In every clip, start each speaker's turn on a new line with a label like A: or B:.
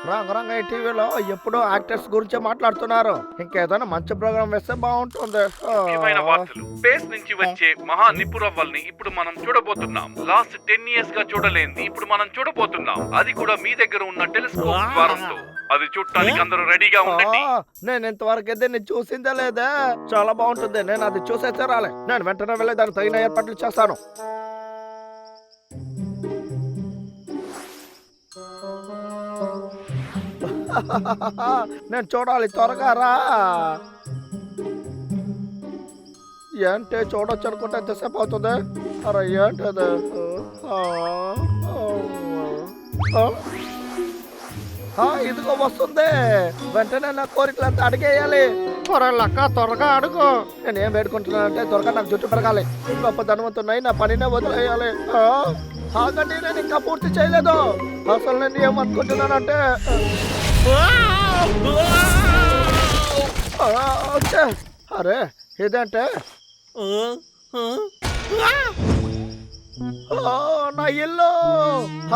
A: రంగరంగ టీవీలో ఎప్పుడో యాక్టర్స్ గురించి మాట్లాడుతున్నారు. ఇంకేదైనా మంచి ప్రోగ్రామ్ వేస్తే బాగుంటుంది.
B: ముఖ్యమైన వార్తలు. స్పేస్ నుంచి వచ్చే మహా నిపురవ్వల్ని ఇప్పుడు మనం చూడబోతున్నాం. లాస్ట్ 10 years గా చూడలేంది ఇప్పుడు మనం చూడబోతున్నాం. అది కూడా మీ దగ్గర ఉన్న టెలిస్కోప్ ద్వారంతో. అది చూడటానికి అందరూ రెడీగా ఉండండి.
A: నేను ఇంతవరకు దీన్ని చూసిందే లేదా. చాలా బాగుంటుంది. నేను అది చూసే తీరాలి. నేను వెంటనే వెళ్ళి దానికి తగిన ఏర్పాట్లు చేస్తాను. నేను చూడాలి, త్వరగా రా. ఏంటి చూడొచ్చు అనుకుంటే ఎంతసేపు అవుతుంది? అరే ఏంటది? ఇదిగో వస్తుంది. వెంటనే నా కోరికలంతా అడిగేయాలి. లక్క త్వరగా అడుగు. నేను ఏం వేడుకుంటున్నానంటే త్వరగా నాకు జుట్టు పెరగాలి. గొప్ప ధనవంతున్నాయి, నా పనినే వదిలేయాలి. ఆగండి, నేను ఇంకా పూర్తి చేయలేదు. అసలు నేను ఏమనుకుంటున్నానంటే అరే ఇదేంటే నా ఇల్లు.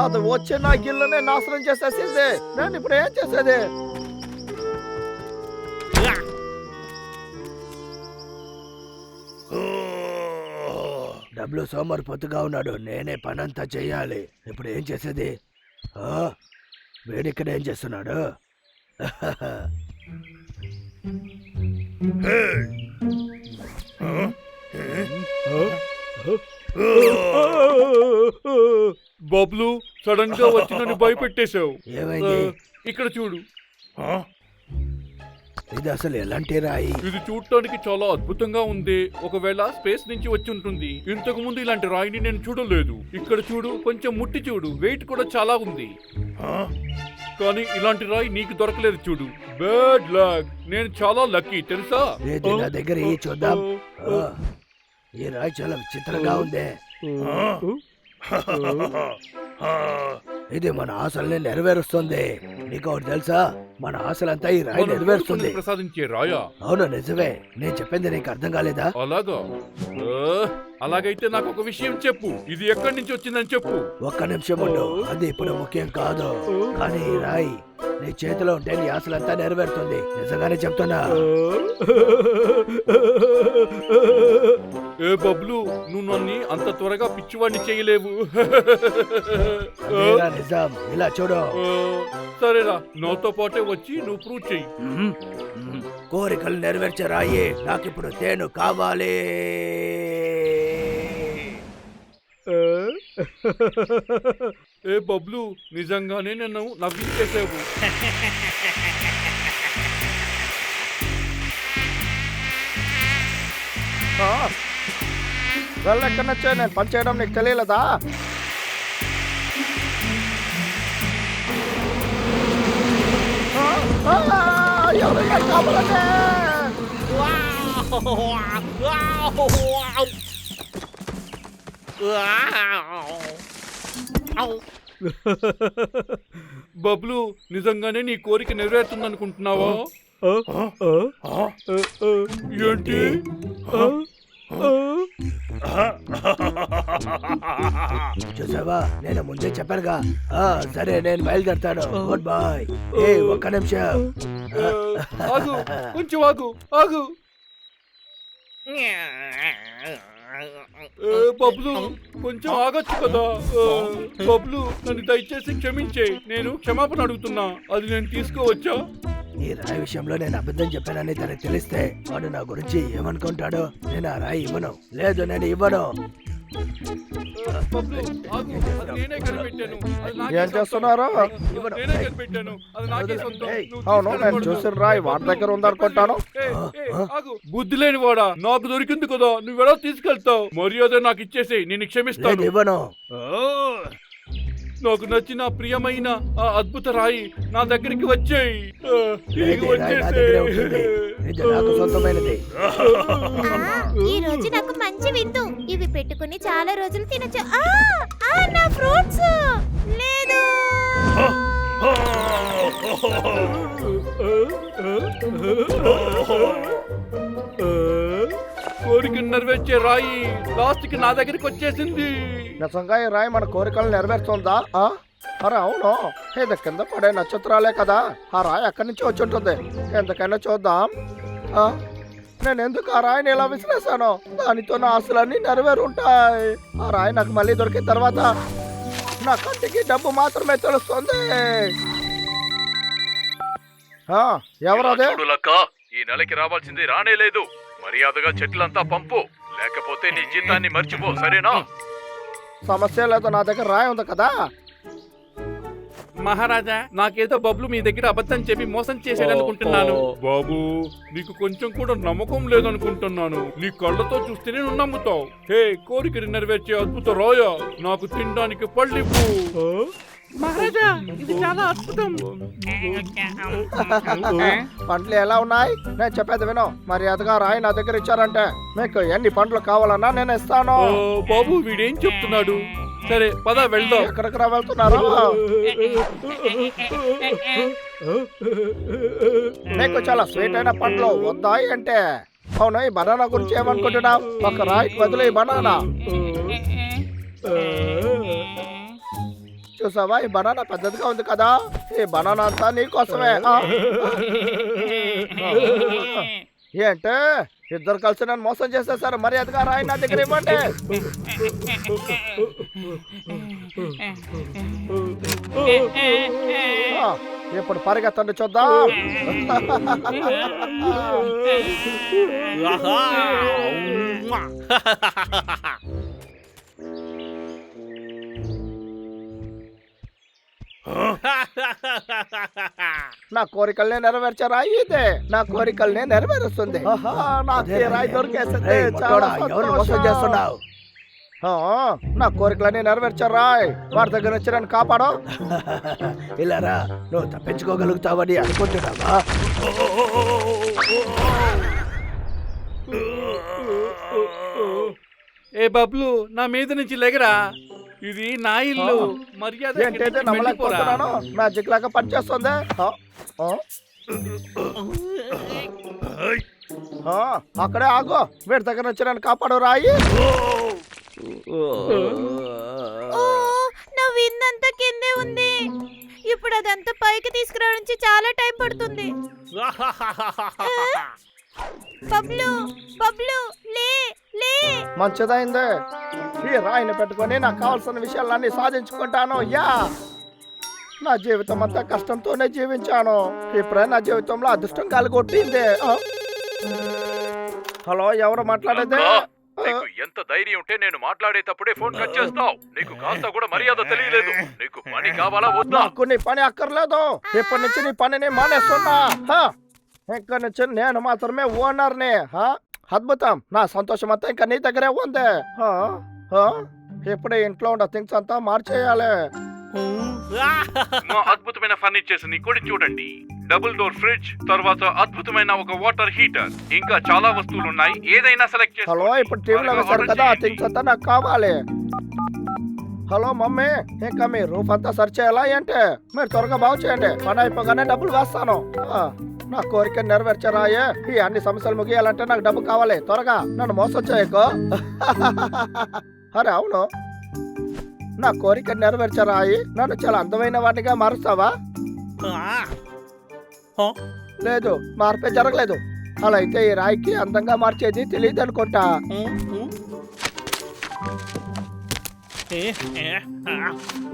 A: అది వచ్చి నా ఇల్లునే నాశనం చేసేసింది. నేను ఇప్పుడు ఏం చేసేది? డబ్బులు సోమరిపోతుగా ఉన్నాడు. నేనే పనంతా చెయ్యాలి. ఇప్పుడు ఏం చేసేది? వేడిక్కడ ఏం చేస్తున్నాడు?
B: బబ్లు సడన్ గా వచ్చి నన్ను భయపెట్టేశావు.
A: ఏమైంది?
B: ఇక్కడ చూడు.
A: ఇది అసలు ఎలాంటి రాయి?
B: ఇది చూడటానికి చాలా అద్భుతంగా ఉంది. ఒకవేళ స్పేస్ నుంచి వచ్చి ఉంటుంది. ఇంతకు ముందు ఇలాంటి రాయిని నేను చూడలేదు. ఇక్కడ చూడు, కొంచెం ముట్టి చూడు. వెయిట్ కూడా చాలా ఉంది. కానీ ఇలాంటి రాయి నీకు దొరకలేదు. చూడు, బ్యాడ్ లక్. నేను చాలా లక్కీ తెలుసా?
A: నా దగ్గర చూద్దాం. ఈ రాయి చాలా విచిత్రంగా ఉంది. ఇది మన ఆశల్ని నెరవేరుస్తుంది. నీకు ఒకటి తెలుసా? మన ఆశలంతా ఈ రాయి నెరవేరుస్తుంది.
B: ప్రసాదించే రాయా?
A: అవును, నిజమే. నేను చెప్పింది నీకు అర్థం కాలేదా?
B: అలాగా? అలాగైతే నాకు ఒక విషయం చెప్పు. ఇది ఎక్కడి నుంచి వచ్చిందని చెప్పు.
A: ఒక్క నిమిషం ఉండు. అది ఇప్పుడు ముఖ్యం కాదు. కానీ ఈ రాయి నీ చేతిలో ఉంటే నీ ఆశలంతా నెరవేరుతుంది. నిజంగానే చెప్తున్నా.
B: ఏ బబ్లు, నువ్వు నన్ను అంత త్వరగా పిచ్చివాడిని చేయలేవు.
A: నిజం. ఇలా చూడు.
B: సరేరా, నాతో పాటే వచ్చి నువ్వు ప్రూవ్ చెయ్యి.
A: కోరికలు నెరవేర్చే రాయి నాకిప్పుడు తేను కావాలి.
B: ఏ బబ్లు, నిజంగానే నన్ను నవ్వించేసావు.
A: వెళ్ళెక్కడొచ్చా? నేను పని చేయడం నీకు తెలియలేదా? ఎవరైనా కావాలంటే
B: బబ్లు, నిజంగానే నీ కోరిక నెరవేరుతుందనుకుంటున్నావా? ఏంటి?
A: చూసావా, నేను ముందే చెప్పానుగా. సరే, నేను బయలుదేరుతాను. Goodbye. ఒక్క నిమిషం.
B: ఆగు, కొంచెం ఆగు. ఆగు బబ్లు, కొంచెం ఆగొచ్చు కదా. బబ్లు, నన్ను దయచేసి క్షమించే. నేను క్షమాపణ అడుగుతున్నా. అది నేను తీసుకోవచ్చా?
A: ఈ రాయి విషయంలో నేను అబద్ధం చెప్పానని తనకు తెలిస్తే వాడు నా గురించి ఏమనుకుంటాడో. నేను ఆ రాయి ఇవ్వను. లేదు, నేను ఇవ్వను. ఏం చేస్తున్నారు? అవును, నేను చూసిన రాయి వాడి దగ్గర ఉందనుకుంటాను.
B: బుద్ధి లేని వాడా, నాకు దొరికింది కదా, నువ్వెలా తీసుకెళ్తావు? మర్యాద నాకు ఇచ్చేసి నేను క్షమిస్తాను.
A: ఇవ్వను.
B: నాకు నచ్చిన ప్రియమైన ఆ అద్భుత రాయి నా దగ్గరికి వచ్చేయి.
C: ఈ రోజు నాకు మంచి విందు. ఇవి పెట్టుకుని చాలా రోజులు తినచ్చు. నా ఫ్రూట్స్ లేదు.
B: కోరిక నెరవేర్చే రాయి లాస్ట్ కి నా దగ్గరికి వచ్చేసింది.
A: నిజంగా ఈ రాయి మన కోరికలు నెరవేరుతుందా? అరే అవును, ఇది కింద పడే నక్షత్రాలే కదా, ఆ రాయి అక్కడి నుంచి వచ్చి ఉంటుంది. ఎంతకైనా చూద్దాం. ఆ, నేను ఎందుకు ఆ రాయిని ఇలా విసిరేసాను? దానితో నా ఆశలన్నీ నెరవేరుంటాయి. ఆ రాయి నాకు మళ్ళీ దొరికిన తర్వాత నా కంటికి డబ్బు మాత్రమే తెలుస్తుంది. ఎవరదే?
B: చూడు లక్క, ఈ నెలకి రావాల్సింది రానే లేదు. మర్యాదగా చెట్లంతా పంపు, లేకపోతే నీ జీతాన్ని మర్చిపో, సరేనా?
A: సమస్య లేదు, నా దగ్గర రాయి ఉంది కదా.
B: మహారాజా, నాకేదో బబ్లు మీ దగ్గర అబద్ధం చెప్పి మోసం చేశాడనుకుంటున్నాను. బాబు, నీకు కొంచెం కూడా నమ్మకం లేదనుకుంటున్నాను. నీ కళ్ళతో చూస్తేనే నువ్వు నమ్ముతావు. హే, కోరికని నెరవేర్చే అద్భుత రాయ, నాకు తినడానికి పళ్ళివ్వు.
D: మహారాజా, ఇది చాలా అద్భుతం.
A: పండ్లు ఎలా ఉన్నాయి? నేను చెప్పేది విను. మర్యాదగా రాయి నా దగ్గర ఇచ్చారంటే మీకు ఎన్ని పండ్లు కావాలన్నా నేను ఇస్తాను.
B: బాబు, వీడేం చెప్తున్నాడు? సరే పద వెళ్దాం.
A: ఎక్కడికి రా వెళ్తున్నారు? నీకు చాలా స్వీట్ అయిన పండ్లు వద్దాయి అంటే. అవును, ఈ బనానా గురించి ఏమనుకుంటున్నావు? ఒక రాయికి బదులు ఈ బనానా. చూసావా, ఈ బనానా పెద్దదిగా ఉంది కదా, ఈ బనానా అంతా నీకోసమే. ఏంటే, ఇద్దరు కలిసి నన్ను మోసం చేసేసారు. మర్యాదగా రాయి నా దగ్గర ఇవ్వండి. ఇప్పుడు పరిగెత్తండి చూద్దాం. నా కోరికల్ని నెరవేర్చే రాయి ఇదే. నా కోరికల్ని నెరవేరుస్తుంది. నాకు ఈ రాయి దొరికేసింది. ఎవరు మోసం చేస్తున్నావు? నా కోరికలన్నీ నెరవేర్చే రాయ్. వాడి దగ్గర నుంచి నన్ను కాపాడు.
D: ఇలారా, నువ్వు తప్పించుకోగలుగుతావని అనుకుంటున్నావా?
B: ఏ బబ్లు, నా మీద నుంచి లెగరా. ఇది నా ఇల్లు. మర్యాద
A: ఏంటైతే నమ్మలేకపోతున్నాను. మ్యాజిక్ లాగా పనిచేస్తుంది. అక్కడే ఆగు. వీడి దగ్గర నుంచి నన్ను కాపాడు రాయి.
C: నా విందంతా కిందే ఉంది. ఇప్పుడు అదంతా పైకి తీసుకురావడానికి చాలా టైం పడుతుంది. బబ్లు, బబ్లు, లే లే.
A: మంచిదైంది. ఈ రాయిని పెట్టుకొని నాకు కావాల్సిన విషయాలన్నీ సాధించుకుంటాను. యా, నా జీవితం అంతా కష్టంతోనే జీవించాను. ఇప్పుడే నా జీవితంలో అదృష్టం కాలుగొట్టింది. హలో, ఎవరు మాట్లాడేది?
B: నీకు ఎంత ధైర్యం ఉంటే నేను మాట్లాడేటప్పుడే ఫోన్ కట్ చేస్తావు? నీకు కాస్త కూడా మర్యాద తెలియలేదు. నీకు పని కావాలా వద్దా?
A: నాకు నీ పని అక్కర్లేదు. ఇప్పటి నుంచి నీ పనిని మానేస్తున్నా. ఇక్కడ నుంచి నేను మాత్రమే ఓనర్ని. అద్భుతం. నా సంతోషం అంతా ఇంకా నీ దగ్గరే ఉంది. ఇప్పుడే ఇంట్లో ఉన్న థింగ్స్ అంతా మార్చేయాలి.
B: మా అద్భుతమైన ఫర్నిచర్స్ ని కూడా చూడండి. డబుల్ డోర్ ఫ్రిడ్జ్, తర్వాత అద్భుతమైన ఒక వాటర్ హీటర్, ఇంకా చాలా వస్తువులు ఉన్నాయి. ఏదైనా సెలెక్ట్ చేయండి.
A: హలో, ఇప్పుడు టీవీలో వేశారు కదా, ఆ థింగ్స్ అంతా నాకు కావాలి. హలో మమ్మీ, ఇంకా మీ రూఫ్ అంతా సర్చ్ చేయాలా ఏంటి? మీరు త్వరగా బాగు చేయండి. పని అయిపోగానే డబ్బులు వేస్తాను. నా కోరిక నెరవేర్చరాయే. ఈ అన్ని సమస్యలు ముగియాలంటే నాకు డబ్బు కావాలి. త్వరగా నన్ను మోసం చేయకు. అరే అవును, నా కోరిక నెరవేర్చరాయి. నన్ను చాలా అందమైన వాడిగా మారుస్తావా? లేదు, మార్పే జరగలేదు. అలా అయితే ఈ రాయికి అందంగా మార్చేది తెలియదు అనుకుంటా.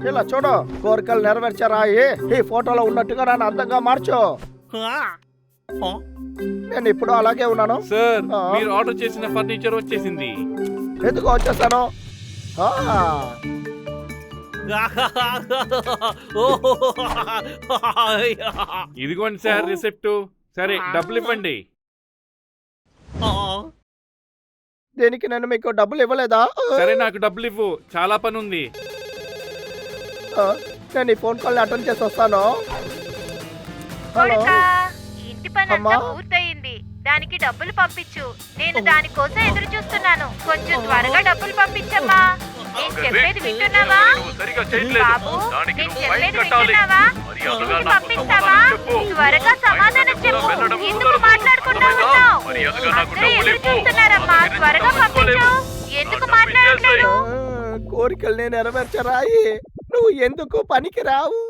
A: ఇలా చూడు, కోరికలు నెరవేర్చే రాయి ఈ ఫోటోలో ఉన్నట్టుగా నన్ను అందంగా మార్చు. నేను ఇప్పుడు అలాగే ఉన్నాను.
B: సార్, మీరు ఆర్డర్ చేసిన ఫర్నిచర్ వచ్చేసింది.
A: ఎందుకు వచ్చేసాను?
B: ఇదిగోండి సార్ రిసిప్ట్. సరే, డబ్బులు ఇవ్వండి.
A: దీనికి నేను మీకు డబ్బులు ఇవ్వలేదా?
B: సరే, నాకు డబ్బులు ఇవ్వు, చాలా పని ఉంది.
A: నేను ఈ ఫోన్ కాల్ అటెండ్ చేసి వస్తాను. హలో,
C: ఇంటి పని అంతా పూర్తయింది. దానికి డబ్బులు పంపించు. నేను దానికోసం ఎదురు చూస్తున్నాను. కొంచెం త్వరగా డబ్బులు పంపించమ్మా. నేను చెప్పేది వింటున్నావా బాబు? నేను చెప్పేది వింటున్నావా? ఇంటికి పంపిస్తావా? త్వరగా సమాధానం చెప్పు. ఎందుకు మాట్లాడుకుంటా ఉన్నావు? అందరూ ఎదురు చూస్తున్నారమ్మా. త్వరగా పంపించు. ఎందుకు మాట్లాడట్లేదు?
A: కోరికల్ని నెరవేర్చరాయి. నువ్వు ఎందుకు పనికి రావు.